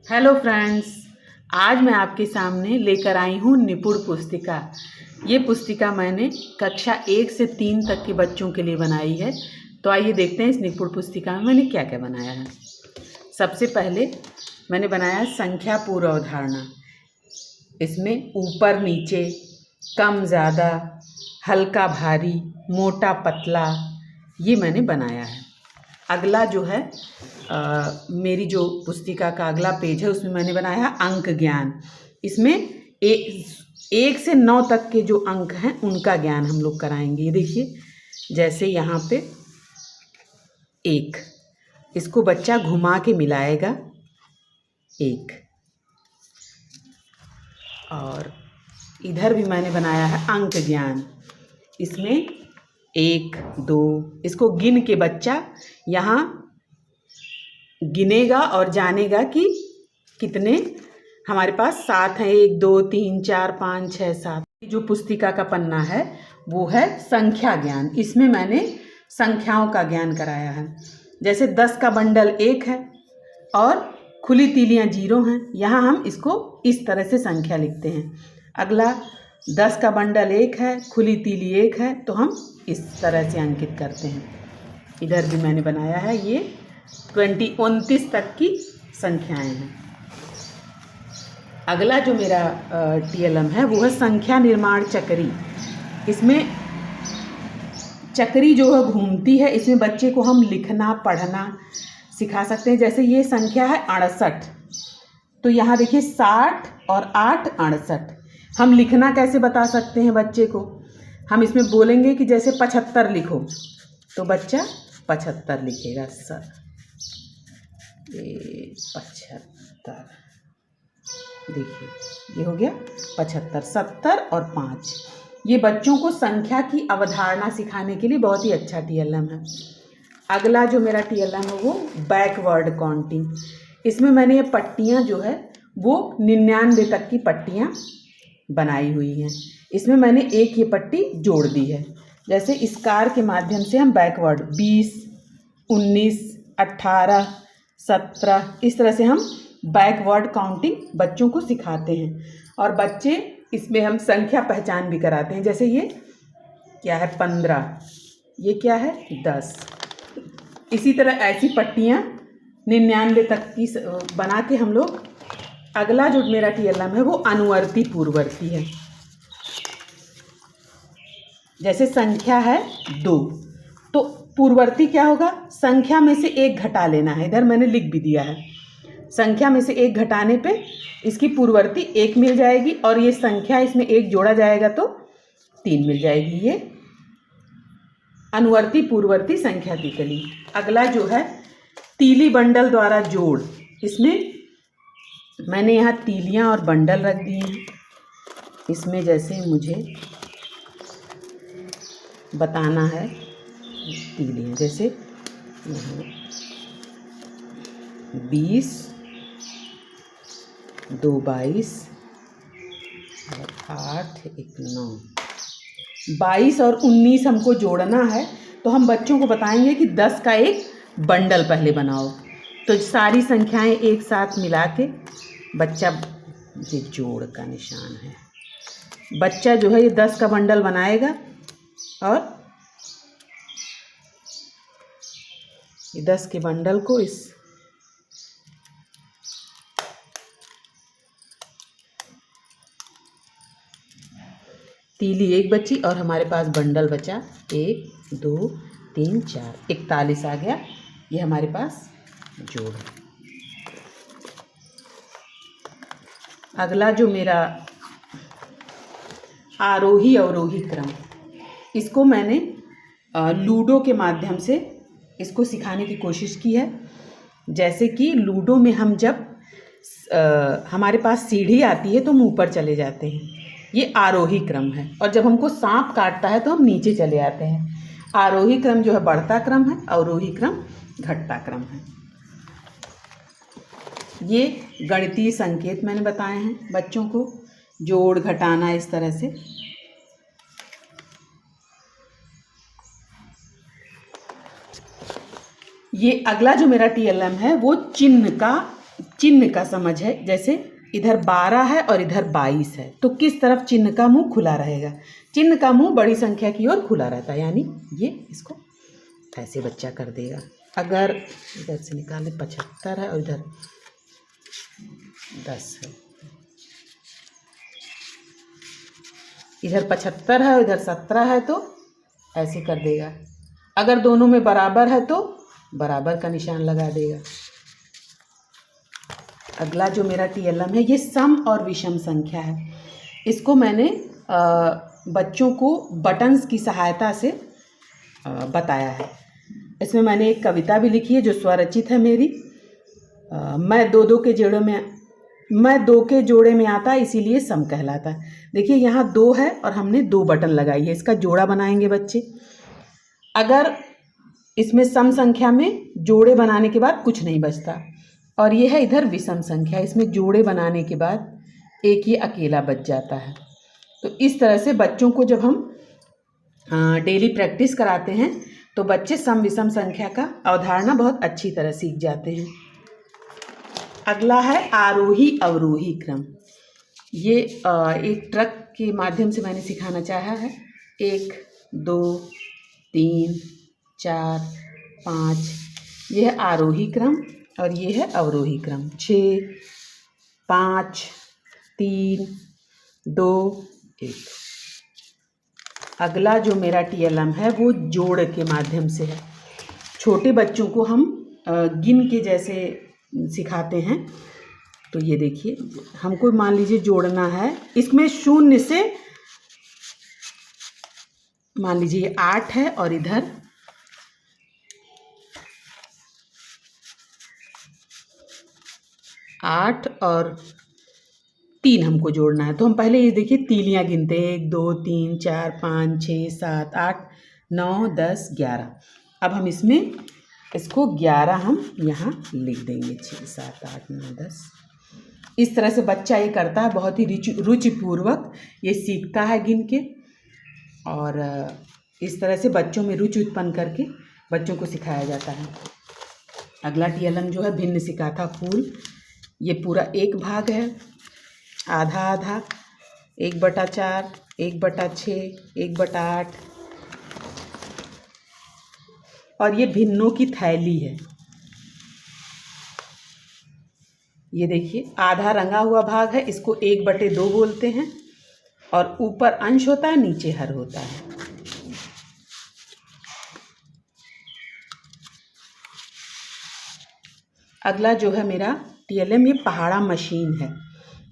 Hello friends, आज मैं आपके सामने लेकर आई हूँ निपुण पुस्तिका। ये पुस्तिका मैंने कक्षा 1 से 3 तक के बच्चों के लिए बनाई है। तो आइए देखते हैं इस निपुण पुस्तिका में मैंने क्या क्या बनाया है। सबसे पहले मैंने बनाया संख्या पूर्व अवधारणा। इसमें ऊपर नीचे, कम ज़्यादा, हल्का भारी, मोटा पतला, ये मैंने बनाया है। अगला जो है मेरी जो पुस्तिका का अगला पेज है उसमें मैंने बनाया है अंक ज्ञान। इसमें 1 से 9 तक के जो अंक हैं उनका ज्ञान हम लोग कराएंगे। ये देखिए, जैसे यहाँ पे 1, इसको बच्चा घुमा के मिलाएगा 1। और इधर भी मैंने बनाया है अंक ज्ञान। इसमें 1, 2, इसको गिन के बच्चा यहाँ गिनेगा और जानेगा कि कितने हमारे पास 7 हैं। 1, 2, 3, 4, 5, 6, 7। जो पुस्तिका का पन्ना है वो है संख्या ज्ञान। इसमें मैंने संख्याओं का ज्ञान कराया है। जैसे 10 का बंडल 1 है और खुली तीलियां 0 हैं। यहाँ हम इसको इस तरह से संख्या लिखते हैं। अगला 10 का बंडल 1 है, खुली तीली 1 है, तो हम इस तरह से अंकित करते हैं। इधर भी मैंने बनाया है। ये 29 तक की संख्याएं हैं। अगला जो मेरा TLM है वो है संख्या निर्माण चक्री। इसमें चक्री जो है घूमती है। इसमें बच्चे को हम लिखना पढ़ना सिखा सकते हैं। जैसे ये संख्या है 68, तो यहाँ देखिए 60 और 8 68। हम लिखना कैसे बता सकते हैं बच्चे को? हम इसमें बोलेंगे कि जैसे 75 लिखो, तो बच्चा 75 लिखेगा। सर 75, देखिए ये हो गया 75। 70 और 5, ये बच्चों को संख्या की अवधारणा सिखाने के लिए बहुत ही अच्छा TLM है। अगला जो मेरा TLM है वो बैकवर्ड काउंटिंग। इसमें मैंने ये पट्टियाँ जो है वो 99 तक की पट्टियाँ बनाई हुई हैं। इसमें मैंने एक ये पट्टी जोड़ दी है। जैसे इस कार के माध्यम से हम बैकवर्ड 20, 19, 18, 17, इस तरह से हम बैकवर्ड काउंटिंग बच्चों को सिखाते हैं। और बच्चे इसमें हम संख्या पहचान भी कराते हैं। जैसे ये क्या है 15, ये क्या है 10। इसी तरह ऐसी पट्टियाँ 99 तक की बना के हम लोग। अगला जो मेरा TLM है वो अनुवर्ती पूर्ववर्ती है। जैसे संख्या है 2, तो पूर्ववर्ती क्या होगा? संख्या में से 1 घटा लेना है। इधर मैंने लिख भी दिया है। संख्या में से 1 घटाने पे इसकी पूर्ववर्ती 1 मिल जाएगी, और ये संख्या इसमें 1 जोड़ा जाएगा तो 3 मिल जाएगी। ये अनुवर्ती पूर्ववर्ती संख्या की कली। अगला जो है तीली बंडल द्वारा जोड़। इसमें मैंने यहाँ तीलियाँ और बंडल रख दिए हैं। इसमें जैसे मुझे बताना है तीलियाँ, जैसे 20, 2 22 और 8 1 9। 22 और 19 हमको जोड़ना है, तो हम बच्चों को बताएंगे कि 10 का एक बंडल पहले बनाओ। तो सारी संख्याएं एक साथ मिला के बच्चा, ये जोड़ का निशान है, बच्चा जो है ये 10 का बंडल बनाएगा। और ये 10 के बंडल को इस तीली 1 बची और हमारे पास बंडल बचा 1 2 3 4, 41 आ गया। ये हमारे पास जोड़ है। अगला जो मेरा आरोही अवरोही क्रम, इसको मैंने लूडो के माध्यम से इसको सिखाने की कोशिश की है। जैसे कि लूडो में हम जब हमारे पास सीढ़ी आती है तो हम ऊपर चले जाते हैं, ये आरोही क्रम है। और जब हमको सांप काटता है तो हम नीचे चले आते हैं। आरोही क्रम जो है बढ़ता क्रम है, अवरोही क्रम घटता क्रम है। ये गणितीय संकेत मैंने बताए हैं बच्चों को, जोड़ घटाना इस तरह से। ये अगला जो मेरा TLM है वो चिन्ह का चिन्ह का समझ है। जैसे इधर 12 है और इधर 22 है, तो किस तरफ चिन्ह का मुंह खुला रहेगा? चिन्ह का मुंह बड़ी संख्या की ओर खुला रहता है, यानी ये इसको ऐसे बच्चा कर देगा। अगर इधर से निकाले 75 है और इधर 10 है, इधर 75 है और इधर 17 है, तो ऐसे कर देगा। अगर दोनों में बराबर है तो बराबर का निशान लगा देगा। अगला जो मेरा TLM है, ये सम और विषम संख्या है। इसको मैंने बच्चों को बटन्स की सहायता से बताया है। इसमें मैंने एक कविता भी लिखी है जो स्वरचित है मेरी। मैं दो के जोड़े में आता इसीलिए सम कहलाता। देखिए यहाँ 2 है और हमने 2 बटन लगाई है, इसका जोड़ा बनाएंगे बच्चे। अगर इसमें सम संख्या में जोड़े बनाने के बाद कुछ नहीं बचता, और ये है इधर विषम संख्या, इसमें जोड़े बनाने के बाद एक ही अकेला बच जाता है। तो इस तरह से बच्चों को जब हम डेली प्रैक्टिस कराते हैं तो बच्चे सम विषम संख्या का अवधारणा बहुत अच्छी तरह सीख जाते हैं। अगला है आरोही अवरोही क्रम। ये एक ट्रक के माध्यम से मैंने सिखाना चाहा है। 1 2 3 4 5, ये है आरोही क्रम और ये है अवरोही क्रम। 6 5 3 2 1। अगला जो मेरा TLM है वो जोड़ के माध्यम से है। छोटे बच्चों को हम गिन के जैसे सिखाते हैं। तो ये देखिए, हमको मान लीजिए जोड़ना है, इसमें 0 से मान लीजिए 8 है और इधर 8 और 3 हमको जोड़ना है। तो हम पहले ये देखिए तीलियाँ गिनते हैं, 1 2 3 4 5 6 7 8 9 10 11। अब हम इसमें इसको 11 हम यहाँ लिख देंगे। 6 7 8 9 10। इस तरह से बच्चा ये करता है, बहुत ही रुचिपूर्वक ये सीखता है गिन के। और इस तरह से बच्चों में रुचि उत्पन्न करके बच्चों को सिखाया जाता है। अगला TLM जो है भिन्न सिकाता फूल। ये पूरा एक भाग है, आधा आधा, 1/4, 1/6, 1/8। और ये भिन्नों की थैली है। ये देखिए आधा रंगा हुआ भाग है, इसको 1/2 बोलते हैं। और ऊपर अंश होता है, नीचे हर होता है। अगला जो है मेरा TLM, ये पहाड़ा मशीन है।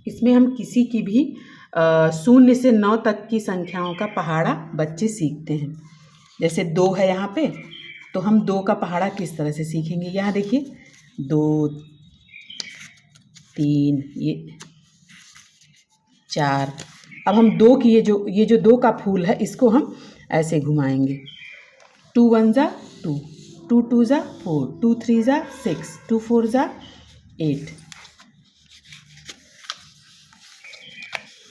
इसमें हम किसी की भी 0 से 9 तक की संख्याओं का पहाड़ा बच्चे सीखते हैं। जैसे 2 है यहाँ पे, तो हम 2 का पहाड़ा किस तरह से सीखेंगे। यहाँ देखिए 2 3, ये 4। अब हम 2 की ये जो 2 का फूल है, इसको हम ऐसे घुमाएंगे। 2 1 जा 2, 2 2 जा 4, 2 3 जा 6, 2 4 जा 8,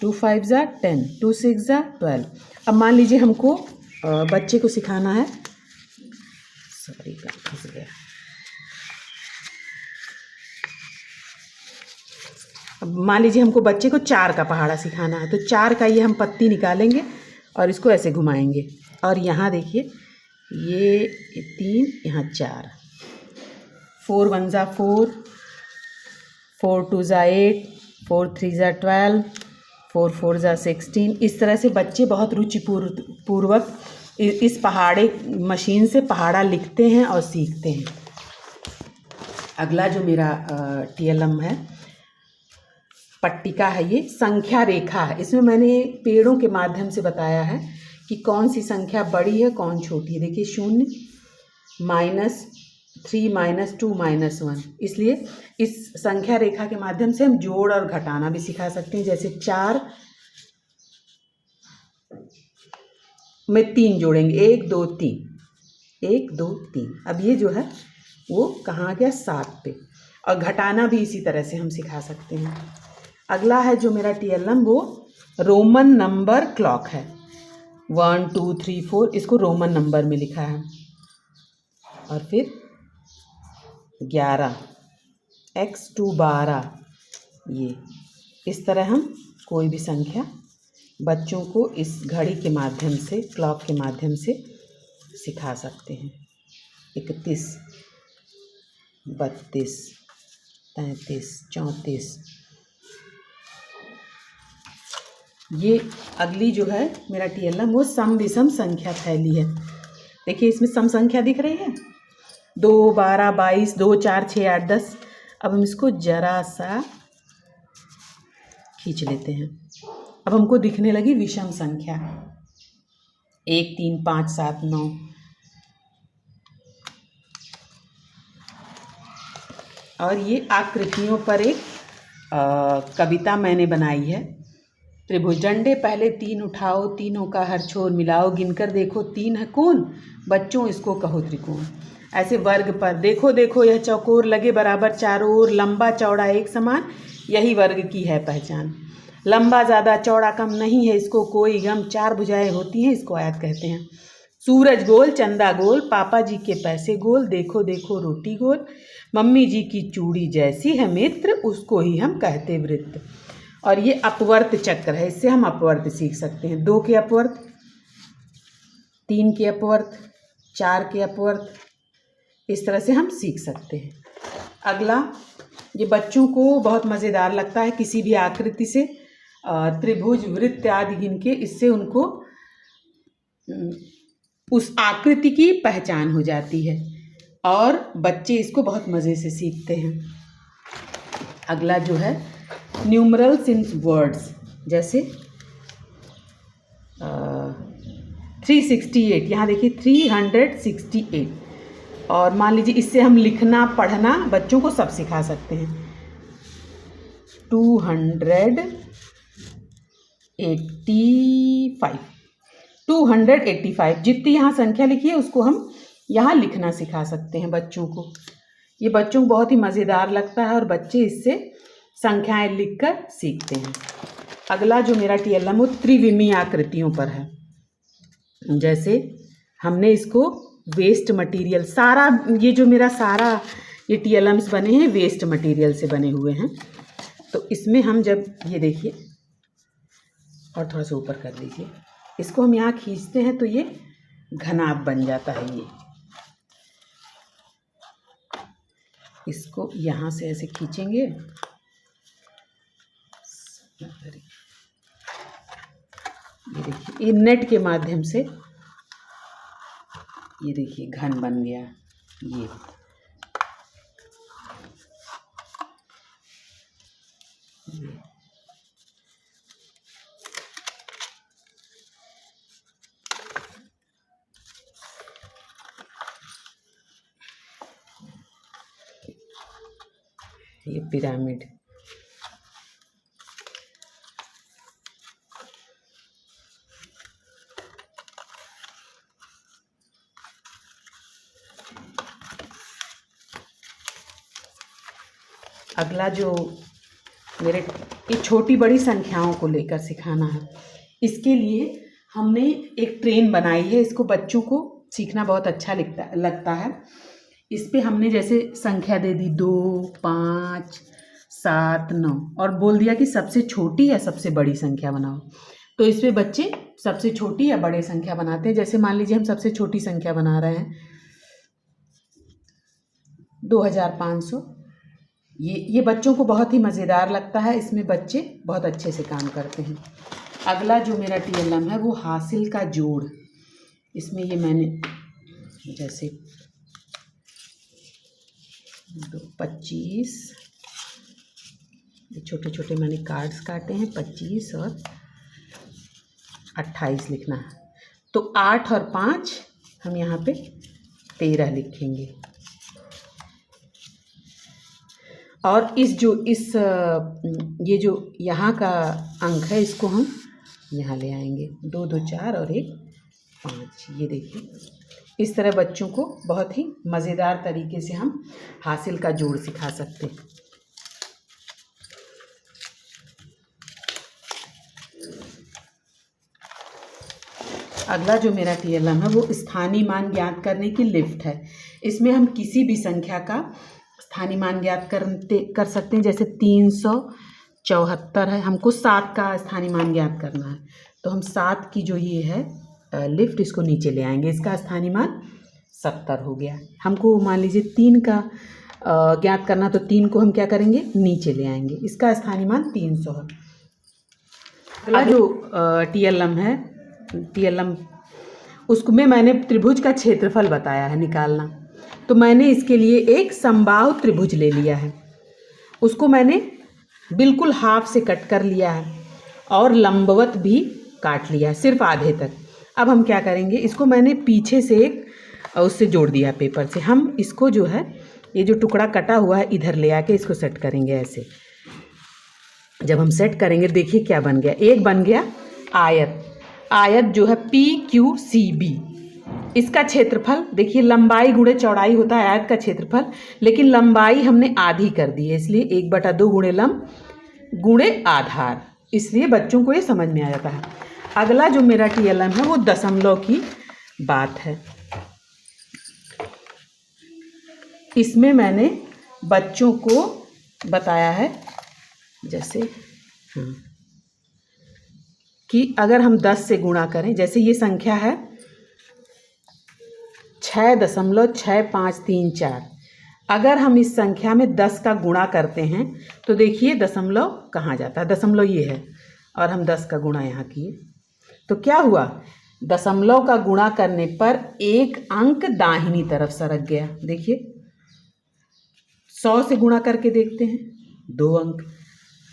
2 5 जा 10, 2 6 जा 12। अब मान लीजिए हमको बच्चे को सिखाना है, सॉरी फंस गया। अब मान लीजिए हमको बच्चे को 4 का पहाड़ा सिखाना है, तो 4 का ये हम पत्ती निकालेंगे और इसको ऐसे घुमाएंगे। और यहाँ देखिए ये 3, यहाँ 4, 4 1 जा 4, 4 2 जा 8, 4 3 जा 12, 4 4 जा 16। इस तरह से बच्चे बहुत रुचिपूर्वक इस पहाड़े मशीन से पहाड़ा लिखते हैं और सीखते हैं। अगला जो मेरा TLM है, पट्टिका है, ये संख्या रेखा है। इसमें मैंने पेड़ों के माध्यम से बताया है कि कौन सी संख्या बड़ी है, कौन छोटी है। देखिए 0, -3, -2, -1। इसलिए इस संख्या रेखा के माध्यम से हम जोड़ और घटाना भी सिखा सकते हैं। जैसे 4 में 3 जोड़ेंगे, 1 2 3, 1 2 3। अब ये जो है वो कहाँ गया, 7 पे। और घटाना भी इसी तरह से हम सिखा सकते हैं। अगला है जो मेरा TLM, वो रोमन नंबर क्लॉक है। 1 2 3 4, इसको रोमन नंबर में लिखा है। और फिर 11 x2 12। ये इस तरह हम कोई भी संख्या बच्चों को इस घड़ी के माध्यम से, क्लॉक के माध्यम से सिखा सकते हैं। 31, 32, 33, 34। ये अगली जो है मेरा TLM वो सम विषम संख्या थैली है। देखिए इसमें सम संख्या दिख रही है, 2, 12, 22, 2, 4, 6, 8, 10। अब हम इसको जरा सा खींच लेते हैं। अब हमको दिखने लगी विषम संख्या, 1, 3, 5, 7, 9। और ये आकृतियों पर एक कविता मैंने बनाई है। त्रिभुज डंडे पहले 3 उठाओ, तीनों का हर छोर मिलाओ, गिनकर देखो 3 है कौन, बच्चों इसको कहो त्रिकोण। ऐसे वर्ग पर देखो देखो यह चौकोर, लगे बराबर चारों ओर, लंबा चौड़ा एक समान, यही वर्ग की है पहचान। लंबा ज़्यादा चौड़ा कम नहीं है इसको कोई गम, 4 भुजाएं होती हैं इसको आयत कहते हैं। सूरज गोल, चंदा गोल, पापा जी के पैसे गोल, देखो देखो रोटी गोल, मम्मी जी की चूड़ी जैसी है मित्र, उसको ही हम कहते वृत्त। और ये अपवर्त चक्र है, इससे हम अपवर्त सीख सकते हैं। 2 के अपवर्त, 3 के अपवर्त, 4 के अपवर्त, इस तरह से हम सीख सकते हैं। अगला, ये बच्चों को बहुत मज़ेदार लगता है, किसी भी आकृति से त्रिभुज, वृत्त आदि गिन के, इससे उनको उस आकृति की पहचान हो जाती है और बच्चे इसको बहुत मज़े से सीखते हैं। अगला जो है न्यूमरल्स इन वर्ड्स, जैसे 368, यहाँ देखिए 368। और मान लीजिए इससे हम लिखना पढ़ना बच्चों को सब सिखा सकते हैं। 285, जितनी यहाँ संख्या लिखी है उसको हम यहाँ लिखना सिखा सकते हैं बच्चों को। ये बच्चों को बहुत ही मज़ेदार लगता है और बच्चे इससे संख्याएं लिखकर सीखते हैं। अगला जो मेरा TLM वो त्रिविमीय आकृतियों पर है। जैसे हमने इसको वेस्ट मटेरियल, सारा ये जो मेरा सारा ये TLMs बने हैं वेस्ट मटेरियल से बने हुए हैं। तो इसमें हम जब ये देखिए, और थोड़ा सा ऊपर कर लीजिए, इसको हम यहाँ खींचते हैं तो ये घनाभ बन जाता है। ये इसको यहाँ से ऐसे खींचेंगे, ये देखिए ये नेट के माध्यम से, ये देखिए घन बन गया। ये पिरामिड। अगला जो मेरे ये छोटी बड़ी संख्याओं को लेकर सिखाना है, इसके लिए हमने एक ट्रेन बनाई है। इसको बच्चों को सीखना बहुत अच्छा लगता है। इस पे हमने जैसे संख्या दे दी 2, 5, 7, 9 और बोल दिया कि सबसे छोटी या सबसे बड़ी संख्या बनाओ। तो इस पे बच्चे सबसे छोटी या बड़ी संख्या बनाते हैं। जैसे मान लीजिए हम सबसे छोटी संख्या बना रहे हैं 2500। ये बच्चों को बहुत ही मज़ेदार लगता है, इसमें बच्चे बहुत अच्छे से काम करते हैं। अगला जो मेरा TLM है वो हासिल का जोड़। इसमें ये मैंने जैसे 25, ये छोटे छोटे मैंने कार्ड्स काटे हैं, 25 और 28 लिखना है। तो 8 और 5 हम यहाँ पे 13 लिखेंगे। और ये जो यहाँ का अंक है इसको हम यहाँ ले आएंगे, 2, 2, 4 और 1, 5। ये देखिए इस तरह बच्चों को बहुत ही मज़ेदार तरीके से हम हासिल का जोड़ सिखा सकते हैं। अगला जो मेरा TLM है वो स्थानीय मान ज्ञात करने की लिफ्ट है। इसमें हम किसी भी संख्या का स्थानीय मान ज्ञात कर सकते हैं। जैसे 374 है, हमको 7 का स्थानीय मान ज्ञात करना है, तो हम 7 की जो ये है लिफ्ट, इसको नीचे ले आएंगे, इसका स्थानीय मान 70 हो गया। हमको मान लीजिए 3 का ज्ञात करना, तो 3 को हम क्या करेंगे, नीचे ले आएंगे, इसका स्थानीय मान 300 है। अगला जो TLM है, TLM उसको में मैंने त्रिभुज का क्षेत्रफल बताया है निकालना, तो मैंने इसके लिए एक समबाहु त्रिभुज ले लिया है, उसको मैंने बिल्कुल हाफ से कट कर लिया है और लंबवत भी काट लिया है, सिर्फ आधे तक। अब हम क्या करेंगे, इसको मैंने पीछे से एक उससे जोड़ दिया पेपर से। हम इसको जो है, ये जो टुकड़ा कटा हुआ है, इधर ले आके इसको सेट करेंगे ऐसे। जब हम सेट करेंगे, देखिए क्या बन गया, एक बन गया आयत। आयत जो है PQCB, इसका क्षेत्रफल देखिए, लंबाई गुणे चौड़ाई होता है आयत का क्षेत्रफल, लेकिन लंबाई हमने आधी कर दी है, इसलिए 1/2 गुणे लंब गुणे आधार, इसलिए बच्चों को ये समझ में आ जाता है। अगला जो मेरा TLM है वो दशमलव की बात है। इसमें मैंने बच्चों को बताया है जैसे कि अगर हम 10 से गुणा करें, जैसे ये संख्या है 6.6534, अगर हम इस संख्या में 10 का गुणा करते हैं तो देखिए दशमलव कहाँ जाता है, दशमलव ये है और हम 10 का गुणा यहाँ किए तो क्या हुआ, दशमलव का गुणा करने पर एक अंक दाहिनी तरफ सरक गया। देखिए 100 से गुणा करके देखते हैं, 2 अंक,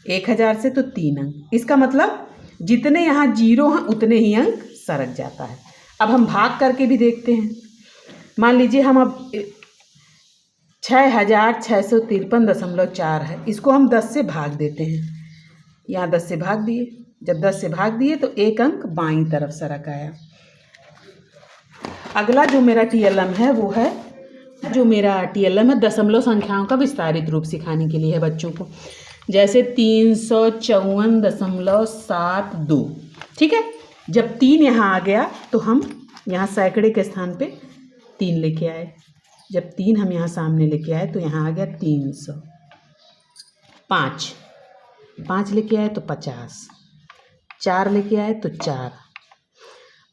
1000 से तो 3 अंक, इसका मतलब जितने यहाँ जीरो हैं उतने ही अंक सरक जाता है। अब हम भाग करके भी देखते हैं, मान लीजिए हम अब 6653.4 है, इसको हम 10 से भाग देते हैं, यहाँ 10 से भाग दिए, जब 10 से भाग दिए तो एक अंक बाईं तरफ सरक आया। अगला जो मेरा TLM है वो है, जो मेरा TLM है दशमलव संख्याओं का विस्तारित रूप सिखाने के लिए है बच्चों को। जैसे 354.72, ठीक है। जब 3 यहाँ आ गया तो हम यहाँ सैकड़े के स्थान पे 3 लेके आए, जब 3 हम यहाँ सामने लेके आए तो यहाँ आ गया 300। 5 लेके आए तो 50, 4 लेके आए तो 4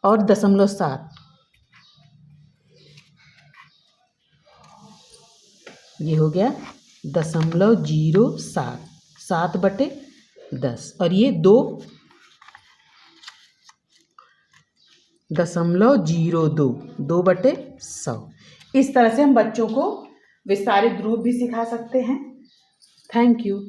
और 0.7, ये हो गया 0.07, 7/10 और ये 2.02, 2/100। इस तरह से हम बच्चों को विस्तारित रूप भी सिखा सकते हैं। Thank you.